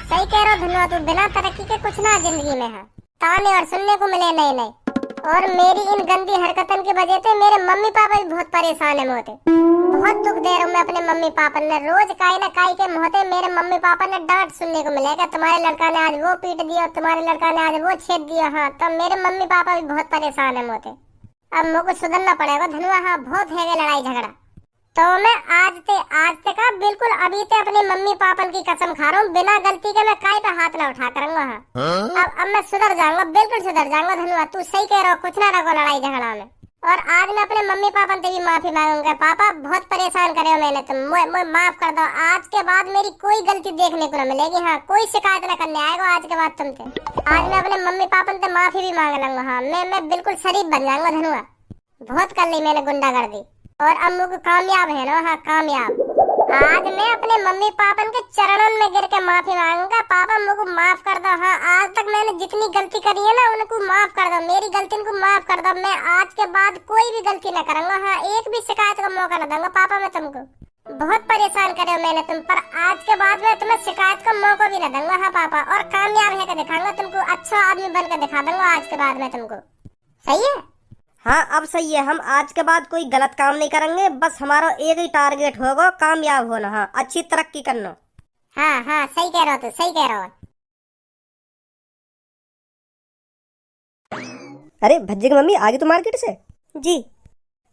सही कह रहा धनुआ, तू बिना तरक्की के कुछ ना जिंदगी में। हाँ, ताने और सुनने को मिले नए नए। और मेरी इन गंदी हरकतन की वजह से मेरे मम्मी पापा भी बहुत परेशान है मोते। बहुत दुख दे रहा हूँ मैं अपने मम्मी पापा ने। रोज काई ना काई के मोहते मेरे मम्मी पापा ने डांट सुनने को मिलेगा, तुम्हारे लड़का ने आज वो पीट दिया, तुम्हारे लड़का ने आज वो छेद दिया। हाँ, तो मेरे मम्मी पापा भी बहुत परेशान है मोते। अब मुझको सुधरना पड़ेगा धनुआ। हाँ, बहुत है लड़ाई झगड़ा। तो मैं आज ते का बिल्कुल अभी ते अपने मम्मी पापा की कसम खा रहा हूँ, बिना गलती के मैं काय पे हाथ ना उठा करूंगा। हाँ, अब मैं सुधर जाऊंगा, बिल्कुल सुधर जाऊंगा धनुआ। तू सही कह रहा हो, कुछ ना रखो लड़ाई झगड़ा में। और आज मैं अपने मम्मी पापा से भी माफी मांगूंगा। पापा, बहुत परेशान करे हो मैंने, तुम मुझे माफ कर दो। आज के बाद मेरी कोई गलती देखने को न मिलेगी। हाँ, कोई शिकायत न करने आएगा आज के बाद तुमसे। आज मैं अपने मम्मी पापा से माफी भी मांग लूंगा। हाँ, मैं बिल्कुल शरीफ बन जाऊंगा धनुआ। बहुत कर ली मैंने गुंडागर्दी, और अब मुझे कामयाब है ना। हाँ, कामयाब। आज मैं अपने मम्मी पापा के चरणों में गिर के माफी मांगूंगा। पापा, मुझको माफ कर दो। हाँ, आज तक मैंने जितनी गलती करी है ना, उनको माफ कर दो। मेरी गलती को माफ कर दो। मैं आज के बाद कोई भी गलती न करूंगा। हाँ, एक भी शिकायत का मौका न दूंगा। पापा, मैं तुमको बहुत परेशान करे हो मैंने तुम पर। आज के बाद मैं तुम्हें शिकायत का मौका भी न दूंगा। हाँ पापा, और कामयाब है दिखाऊंगा तुमको, अच्छा आदमी बनकर दिखा दूंगा आज के बाद मैं तुमको। सही है? हाँ, अब सही है। हम आज के बाद कोई गलत काम नहीं करेंगे। बस हमारा एक ही टारगेट होगा, कामयाब होना। हाँ, अच्छी तरक्की करना। हाँ हाँ, सही कह रहे हो, तो सही कह रहे हो। अरे भज्जी की मम्मी, आ गई तू मार्केट से? जी,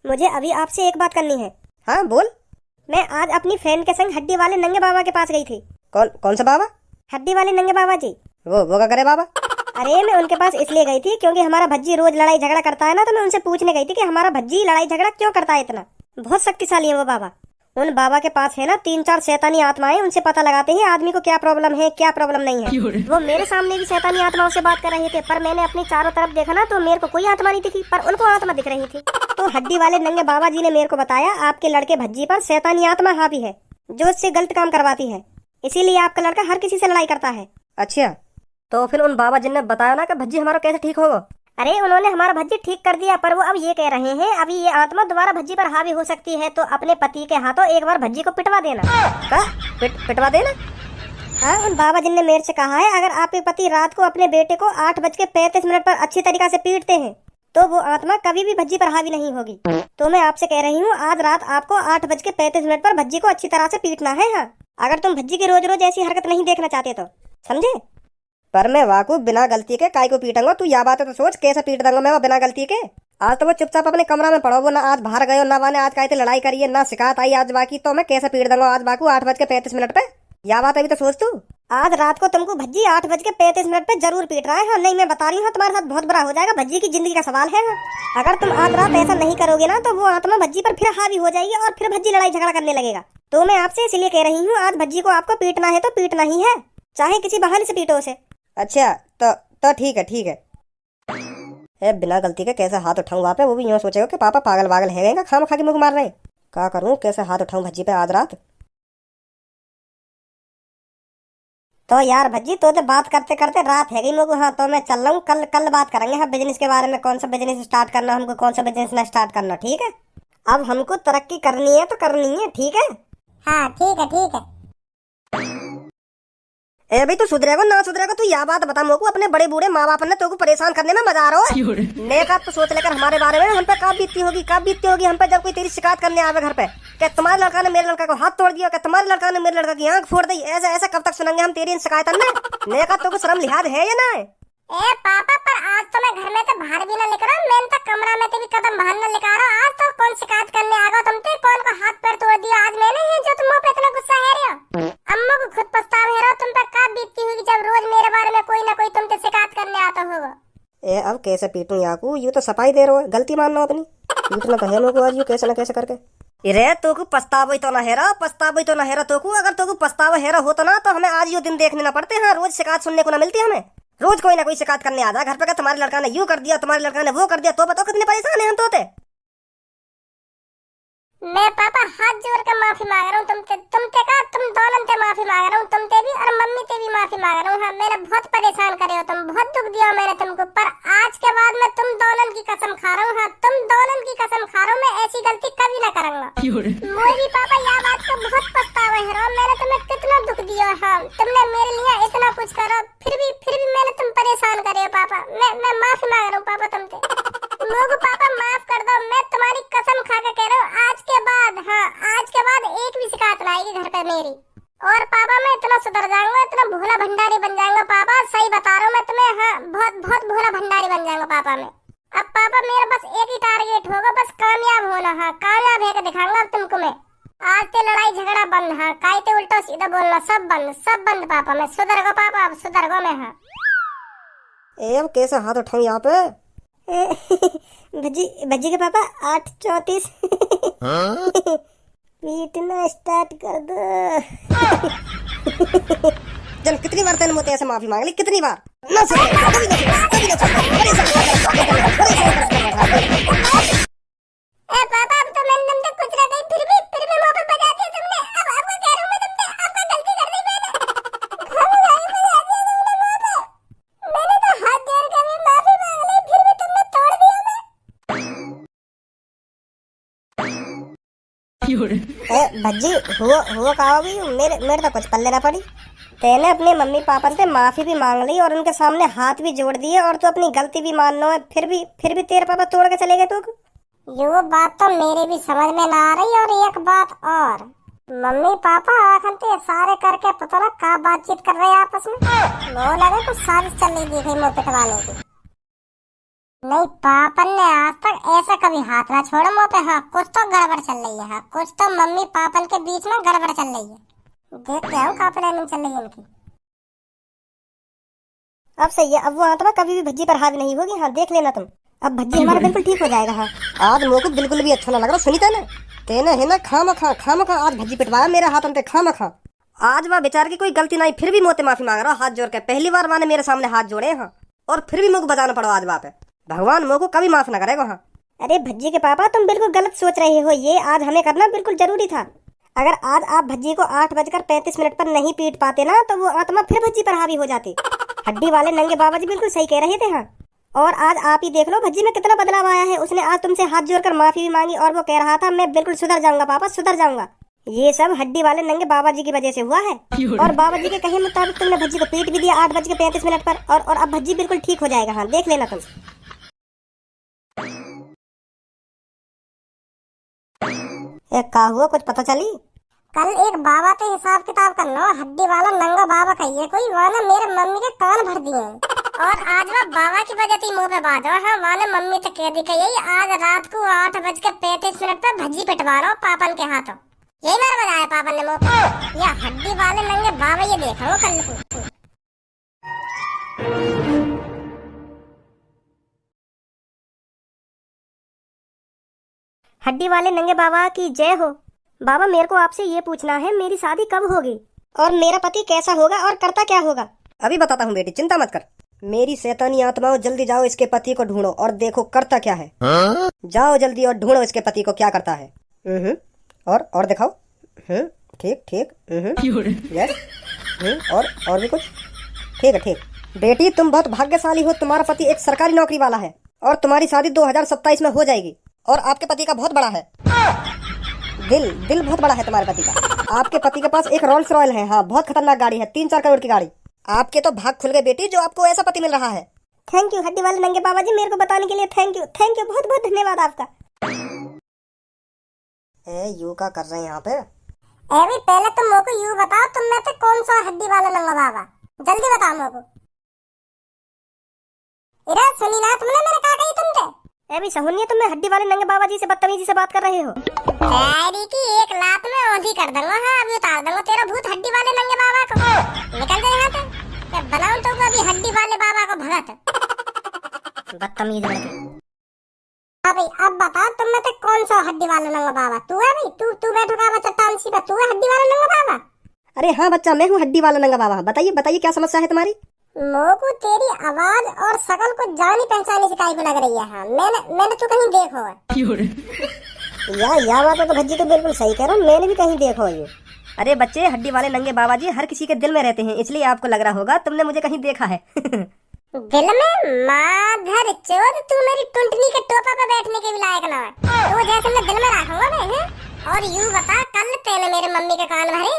मुझे अभी आपसे एक बात करनी है। हाँ बोल। मैं आज अपनी फ्रेंड के संग हड्डी वाले नंगे बाबा के पास गई थी। कौन सा बाबा? हड्डी वाले नंगे बाबा जी। वो क्या करे बाबा? अरे मैं उनके पास इसलिए गई थी क्योंकि हमारा भज्जी रोज लड़ाई झगड़ा करता है ना, तो मैं उनसे पूछने गई थी कि हमारा भज्जी लड़ाई झगड़ा क्यों करता है इतना। बहुत शक्तिशाली है वो बाबा। उन बाबा के पास है ना 3-4 शैतानी आत्माएं, उनसे पता लगाते हैं आदमी को क्या प्रॉब्लम है, क्या प्रॉब्लम नहीं है। वो मेरे सामने भी शैतानी आत्माओं से बात कर रहे थे, पर मैंने अपनी चारों तरफ देखा ना, तो मेरे को कोई आत्मा नहीं दिखी, पर उनको आत्मा दिख रही थी। तो हड्डी वाले नंगे बाबा जी ने मेरे को बताया, आपके लड़के भज्जी पर शैतानी आत्मा हावी है, जो उससे गलत काम करवाती है, इसीलिए आपका लड़का हर किसी से लड़ाई करता है। अच्छा, तो फिर उन बाबा जी ने बताया ना कि भज्जी हमारा कैसे ठीक होगा? अरे उन्होंने हमारा भज्जी ठीक कर दिया, पर वो अब ये कह रहे हैं अभी ये आत्मा दोबारा भज्जी पर हावी हो सकती है, तो अपने पति के हाथों एक बार भज्जी को पिटवा देना। क्या? पिटवा देना? हाँ, उन बाबा जी ने मेरे से कहा है, अगर आपके पति रात को अपने बेटे को 8:35 पर अच्छी तरीका से पीटते हैं, तो वो आत्मा कभी भी भज्जी पर हावी नहीं होगी। तो मैं आपसे कह रही हूँ, आज रात आपको 8:35 पर भज्जी को अच्छी तरह से पीटना है। हाँ, अगर तुम भज्जी की रोज रोज ऐसी हरकत नहीं देखना चाहते तो, समझे? पर मैं वाकू बिना गलती के काय को पीटूंगा? तू या बात है तो सोच, कैसे पीट दूंगा मैं वो बिना गलती के? आज तो वो चुपचाप अपने कमरा में पड़ो, वो ना आज बाहर गयो, ना वाने आज कहते लड़ाई करिए, ना शिकायत आई आज बाकी, तो मैं कैसे पीट दूंगा आज बाकू 8:35 पे? या बात अभी तो सोच तू। आज रात को तुमको भज्जी 8:35 पे जरूर पीट रहा है। हाँ नहीं, मैं बता रही हूँ तुम्हारे साथ बहुत बुरा हो जाएगा। भज्जी की जिंदगी का सवाल है। अगर तुम आज रात ऐसा नहीं करोगे ना तो वो आत्मा भज्जी पर फिर हावी हो जाएगी और फिर भज्जी लड़ाई झगड़ा करने लगेगा। तो मैं आपसे इसलिए कह रही हूँ, आज भज्जी को आपको पीटना है तो पीटना ही है, चाहे किसी बहाने से पीटो उसे। अच्छा तो ठीक है ठीक है। बिना गलती के कैसे हाथ उठाऊं वहाँ पे? वो भी यूँ सोचेगा कि पापा पागल वागल है, खाम खा के मुँह मार रहे हैं। क्या करूँ, कैसे हाथ उठाऊं भज्जी पे आज रात? तो यार भज्जी तो बात करते करते रात है गई मुझको। हाँ तो मैं चल रहा हूँ, कल बात करेंगे हाँ बिजनेस के बारे में, कौन सा बिजनेस स्टार्ट करना हमको, कौन सा बिजनेस ना स्टार्ट करना। ठीक है, अब हमको तरक्की करनी है तो करनी है। ठीक है हाँ ठीक है ठीक है। ए भाई तू सुधरेगा ना सुधरेगा? तू यह बात बता मोको, अपने बड़े बूढ़े माँ बाप ने तो परेशान करने में मजा आ रहा है। नेका तो सोच लेकर हमारे बारे में हम पे कब बीतती होगी हम पे जब कोई तेरी शिकायत करने आवे घर पे, क्या तुम्हारे लड़का ने मेरे लड़का को हाथ तोड़ दिया, क्या तुम्हारे लड़का ने मेरे लड़का की आंख फोड़ दी? ऐसा ऐसा कब तक सुनेंगे हम तेरी इन शिकायत में? नेका तो कुछ शर्म लिहाज है या ना? ए पापा, पर आज तो मैं घर में तो बाहर भी ना लेकर आऊं, मैं तो कमरा में भी कदम बाहर ना लेकर आ रहा हूं। आज तो कौन शिकायत करने आ गया तुमसे? कौन को हाथ पैर तोड़ दिया आज मैंने है जो तुम पे इतना गुस्सा है रहे हो? अम्मा को खुद पछतावा है रहा तुम पे कब बीतती होगी जब रोज मेरे बारे में कोई ना कोई तुमसे शिकायत करने आता होगा। ए अब कैसे पीटूं याकू? यू तो सफाई दे रहे हो, गलती मान लो अपनी। पीटना तो है मेरे को आज यू कैसे ना कैसे करके। रे तो को पछतावा तो ना हेरा, पछतावा तो ना हेरा तो को। अगर तो को पछतावा हेरा होता ना तो हमें आज यो दिन देखने ना पड़ते हैं, रोज शिकायत सुनने को ना मिलती हमें। रोज कोई ना कोई शिकायत करने आ जाए घर पे कि तुम्हारे लड़का ने यूं कर दिया, तुम्हारे लड़का ने वो कर दिया। तो बताओ कितने परेशान है हम तोते। मैं पापा हाथ जोड़ कर माफी मांग रहा हूँ तुमसे का, तुम दोनों से माफी मांग रहा हूँ, तुमसे भी और मम्मी से भी माफी मांग रहा हूँ। हाँ मैंने बहुत परेशान करे हो तुम, बहुत दुख दिया मैंने तुमको, पर आज के बाद मैं तुम दोनों की कसम खा रहा हूँ। हाँ तुम दोनों की कसम खा रहा हूँ, मैं ऐसी गलती कभी ना करूंगा। मुझे भी पापा यह बात का बहुत पछतावा है रहा, मैंने तुम्हें कितना दुख दिया। हाँ तुमने मेरे लिए इतना कुछ करा, फिर भी मैंने तुम परेशान करे हो पापा। मैं माफी मांग रहा हूँ पापा तुमसे। मुझको पापा माफ कर दो, मैं तुम्हारी कसम खा के कह रहा हूँ आज के बाद, हाँ आज के बाद एक भी शिकायत ना आएगी घर पे मेरी। और पापा मैं इतना सुधर जाऊंगा, इतना भोला भंडारी बन जाऊंगा पापा, सही बता रहा हूँ मैं तुम्हें। हाँ बहुत बहुत भोला भंडारी बन जाऊंगा पापा मैं। अब पापा मेरा बस एक ही टारगेट होगा, बस कामयाब होना। हाँ कामयाब है दिखाऊंगा अब तुमको मैं। आज से लड़ाई झगड़ा बंद, हाँ कायते उल्टा सीधा बोलना सब बंद पापा। मैं सुधर गो पापा, अब सुधर गो मैं। हाँ अब कैसे हाथ उठाऊं यहाँ पे? भज्जी के पापा 8:34 पीटना स्टार्ट कर दो। चल कितनी बार तेने मुझसे ऐसे माफी मांग ली, कितनी बार? ना सुने, कभी ना सुने, कभी ना सुने। ए पापा अब तो मैंने तुमसे कुछ ना कही, फिर भी मुंह पे बजा दिया तुमने। अब आपको कह रहा हूं मैं तुमसे, आपका गलती कर दी मैंने। घर में आई बजा दिया तुमने मुंह पे। मैंने तो हाथ जोड़ के भी माफी मांग ली, फिर भी तुमने तोड़ दिया मैं। भज्जी हुआ कहा होगी, मेरे तो कुछ पल्ले ना पड़ी। तेने अपने मम्मी पापा से माफी भी मांग ली और उनके सामने हाथ भी जोड़ दिए और तू अपनी गलती भी मान लो है, फिर भी तेरे पापा तोड़ के चले गए तू। यो बात तो मेरे भी समझ में ना आ रही। और एक बात और, मम्मी पापा आखनते सारे करके पता ना क्या बातचीत कर रहे हैं आपस में। लो लगे कुछ साजिश चल रही थी मुंह पिटवाने की। नहीं पापन ने आज तक ऐसा कभी हाथ ना छोड़ा मुंह पे। हाँ कुछ तो गड़बड़ चल रही है। हाँ कुछ तो मम्मी पापन के बीच में गड़बड़ चल रही है। देखते हैं क्या प्लानिंग चल रही है उनकी। अब सही है, अब वो आत्मा कभी भी भज्जी पर हावी नहीं होगी। हाँ देख लेना तुम, अब भज्जी हमारा बिल्कुल ठीक हो जाएगा। हाँ आज मेरे को बिल्कुल भी अच्छा ना लग रहा। सुनी तेने है ना खामखा आज भज्जी पिटवाया मेरे हाथों पे खामखा। आज वह बेचार की कोई गलती नहीं, फिर भी मोते माफी मांग रहा हाथ जोड़ के। पहली बार माने मेरे सामने हाथ जोड़े। हाँ और फिर भी मुझको बजाना पड़ा आज वहाँ पे। भगवान मुझको कभी माफ ना करेगा। हाँ अरे भज्जी के पापा तुम बिल्कुल गलत सोच रहे हो, ये आज हमें करना बिल्कुल जरूरी था। अगर आज आप भज्जी को 8:35 पर नहीं पीट पाते ना तो वो आत्मा फिर भज्जी पर हावी हो जाती। हड्डी वाले नंगे बाबा जी बिल्कुल सही कह रहे थे। हाँ और आज आप ही देख लो भज्जी में कितना बदलाव आया है। उसने आज तुमसे हाथ जोड़कर माफी भी मांगी और वो कह रहा था मैं बिल्कुल सुधर जाऊंगा पापा, सुधर जाऊंगा। ये सब हड्डी वाले नंगे बाबा जी की वजह से हुआ है। और बाबा जी के कहे मुताबिक तुमने भज्जी को पीट भी दिया 8:35 पर और अब भज्जी बिल्कुल ठीक हो जाएगा। हाँ देख लेना तुम। क्या हुआ, कुछ पता चली? कल एक बाबा तो हिसाब किताब कर लो, हड्डी वाला नंगा बाबा कहिए कोई, वाना मेरे मम्मी के कान भर दिए हैं। और आज वह बाबा की वजह थी मुंह पे बात हो, हाँ वाने मम्मी तो कह दी यही आज रात को 8:35 पे भज्जी पिटवा रहा हूँ पापन के हाथों। यही मार बजाया पापन ने मुंह पे, या हड्डी वाले नंगे बाबा ये देखो कल को। हड्डी वाले नंगे बाबा की जय हो। बाबा मेरे को आपसे ये पूछना है, मेरी शादी कब होगी और मेरा पति कैसा होगा और करता क्या होगा? अभी बताता हूँ बेटी, चिंता मत कर। मेरी शैतानी आत्माओं, जल्दी जाओ इसके पति को ढूंढो और देखो करता क्या है। जाओ जल्दी और ढूंढो इसके पति को क्या करता है। और दिखाओ। ठीक ठीक। यस। और भी कुछ? ठीक है ठीक। बेटी तुम बहुत भाग्यशाली हो, तुम्हारा पति एक सरकारी नौकरी वाला है और तुम्हारी शादी 2027 में हो जाएगी। और आपके पति का बहुत बड़ा है दिल बहुत बड़ा है तुम्हारे पति का। आपके पति के पास एक रोल्स रॉयल है, हाँ बहुत खतरनाक गाड़ी है, 3-4 करोड़ की गाड़ी। आपके तो भाग खुल गए बेटी, जो आपको ऐसा पति मिल रहा है। थैंक यू हड्डी वाले नंगे बाबा जी, मेरे को बताने के लिए थैंक यू बहुत बहुत धन्यवाद आपका। यू का कर रहे हैं यहाँ पे? अभी पहले तुम मेरे को यू बताओ, तुम में से कौन सा हड्डी वाला नंगा बाबा, जल्दी बताओ मेरे को। इरा सुनी ना तुमने मेरे कहा कही तुमसे? अभी सहुनिया, तुम हड्डी वाले नंगे बाबा जी से बदतमीजी से बात कर रहे हो। तेरी की एक लात में औंधी कर दूंगा, हाँ अभी उतार दूंगा तेरा भूत हड्डी वाले नंगे बाबा को। निकल जा यहाँ से, बनाऊं तो अभी हड्डी वाले बाबा को भगत। बदतमीज लड़के। हाँ भाई अब बता, तुम में से कौन सा हड्डी वाला नंगा बाबा? तू है भाई, तू बैठा चट्टान सी पे, तू है हड्डी वाला नंगा बाबा? अरे हाँ बच्चा, मैं हूँ हड्डी वाला नंगा बाबा। बताइए क्या समस्या है तुम्हारी? मोको तेरी आवाज और शकल को जानी पहचानी से काई को लग रही है। हाँ मैंने तो कहीं देखो है। या बात तो भज्जी तो बिल्कुल सही कह रहा हूँ, मैंने भी कहीं देखो ये। अरे बच्चे, हड्डी वाले नंगे बाबा जी हर किसी के दिल में रहते हैं, इसलिए आपको लग रहा होगा तुमने मुझे कहीं देखा है। दिल में? माधर चोद, तू मेरी टुंटनी के टोपा पे बैठने के भी लायक ना है। तो जैसे मैं दिल में रखूंगा मैं। और यूं बता, कल तेने मेरे मम्मी के कान भरे?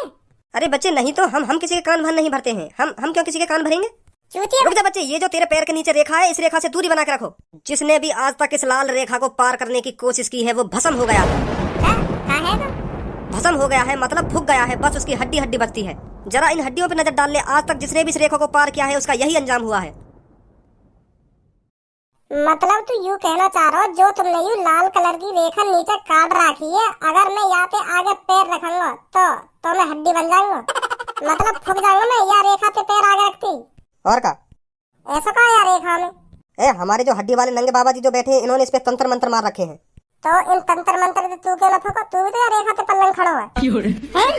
अरे बच्चे नहीं तो हम किसी के कान भर नहीं भरते हैं। हम क्यों किसी के कान भरेंगे? रुक जा बच्चे, ये जो तेरे पैर के नीचे रेखा है, इस रेखा से दूरी बना के रखो। जिसने भी आज तक इस लाल रेखा को पार करने की कोशिश की है वो भस्म हो गया है। भस्म हो गया है मतलब फूक गया है, बस उसकी हड्डी बचती है। जरा इन हड्डियों पे नजर डाल ले, आज तक जिसने भी इस रेखा को पार किया है उसका यही अंजाम हुआ है। मतलब तू यूं कहना चाह रहा हो, जो तुमने यूं लाल कलर की रेखा नीचे काट रखी है, अगर मैं यहाँ पे आगे पैर रखूंगा तो मैं हड्डी बन जाऊंगा? मतलब फूक जाऊंगा मैं या रेखा पे पैर आगे रखती? और का ऐसा कहा यार रेखा में? हमारे जो हड्डी वाले नंगे बाबा जी जो बैठे हैं, इन्होंने इस पे तंत्र मंत्र मार रखे हैं। तो इन तंत्र मंत्र से तू क्यों न फूका? तू भी तो यार रेखा पे पल्लंग खड़ा है।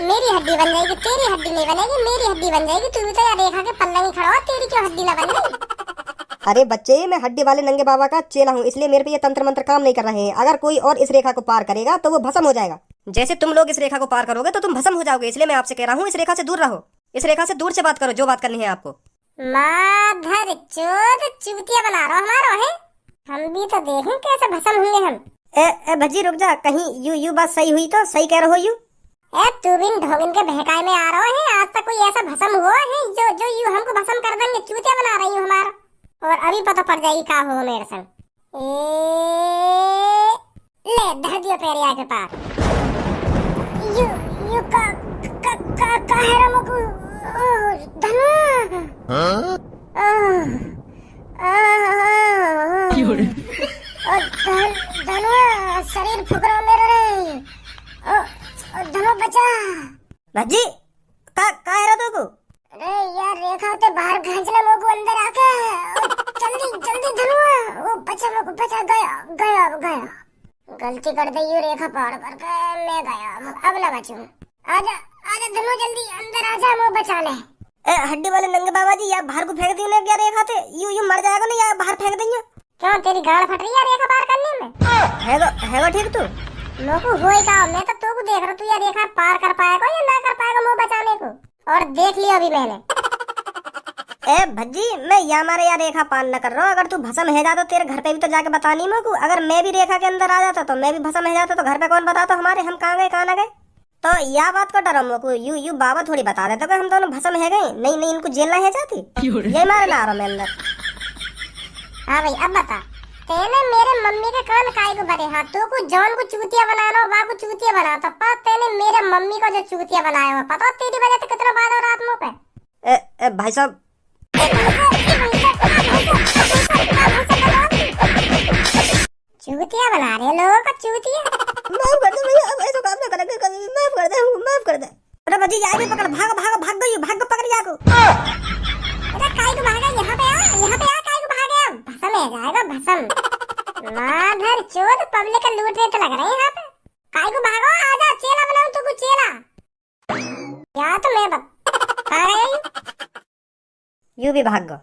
मेरी हड्डी बन जाएगी, तेरी हड्डी नहीं बनेगी। मेरी हड्डी बन जाएगी, तू भी तो यार रेखा के पल्लंग खड़ा हो, तेरी क्यों हड्डी न बन गई? अरे बच्चे, मैं हड्डी वाले नंगे बाबा का चेला हूँ, इसलिए मेरे पे ये तंत्र मंत्र काम नहीं कर रहे हैं। अगर कोई और इस रेखा को पार करेगा तो वो भस्म हो जाएगा। जैसे तुम लोग इस रेखा को पार करोगे तो तुम भस्म हो जाओगे, इसलिए मैं आपसे कह रहा हूँ इस रेखा से दूर रहो। इस रेखा से दूर से बात करो, जो बात करनी है आपको। माधर चोद, चूतिया बना रहा हमारा है। हम भी तो देखें कैसे भस्म होंगे हम। भज्जी रुक जा, कहीं यू बात सही हुई तो? सही कह रहे हो यू? तू बिन ढोगिन के बहकाए में आ रहा है। आज तक कोई ऐसा भस्म हुआ है जो यू हमको भस्म कर देंगे? चूतिया बना रही हूँ हमारा, और अभी पता पड़ जाएगी का हो मेरे संग। ले धर दियो पैर आगे पार। यू का है रमको धनवा। धनवा शरीर फुक रहा मेरा रे। धनवा बचा। भज्जी का है रो तू? अरे यार रेखा ते बाहर खींचना मेरे को अंदर आके। जल्दी धनवा, वो बचा मेरे को, बचा। गया गलती कर दी यू रेखा पार करके, मैं गया, अब ना बचूं। आजा धनवा जल्दी अंदर आजा, मैं बचा ले। हड्डी वाले नंगे बाबा जी, यार बाहर को फेंक दी क्या रेखा थे? यू मर जाएगा ना, यार बाहर फेंक देंगे। क्यों तेरी गाड़ फट रही है रेखा पार करने में? है ठीक तू? लोगो होई का, मैं तो तू को देख रहा, तू ये रेखा पार कर पाएगा या ना कर पाएगा मुंह बचाने को? और देख लिया अभी मैंने। भज्जी, मैं यहाँ मारे यार रेखा पार न कर रहा हूँ। अगर तू भस्म है जाता तो तेरे घर पे भी तो जाके बतानी मेरे को। अगर मैं भी रेखा के अंदर आ जाता तो मैं भी भस्म है जाता, तो घर पे कौन बताता हमारे हम कहाँ गए कहाँ न गए? तो यह बात को डरो मेरे को, यू बाबा थोड़ी बता देते कि हम दोनों भस्म है गए। नहीं इनको जेल है जाती, ये मारे ला रहा मैं अंदर। हाँ भाई अब बता, तेने मेरे मम्मी के कान काय को भरे? हाँ तो को जॉन को चूतिया बना रहा वा को चूतिया बना था, पर तेने मेरे मम्मी को जो चूतिया बनाया हुआ, पता तेरी वजह से कितना बात हो रात मुंह पे। भाई साहब चूतिया बना रहे लोगों को चूतिया। माफ कर दो भैया, अब ऐसा काम ना करेंगे कभी, माफ कर दे, माफ कर दे। अरे भतीजा आगे पकड़, भागो भागो भाग गई, भाग को पकड़ जाको। अरे काय को भागा, यहाँ पे आ, यहाँ पे आ, काय को भागे? अब भसम है जाएगा भसम। माधर चोद पब्लिक का लूट रहे तो लग रहे हैं यहाँ पे। काय को भागो, आजा चेला बनाऊं तो कुछ चेला। या तो मैं कहाँ गए? यू भी भाग गो।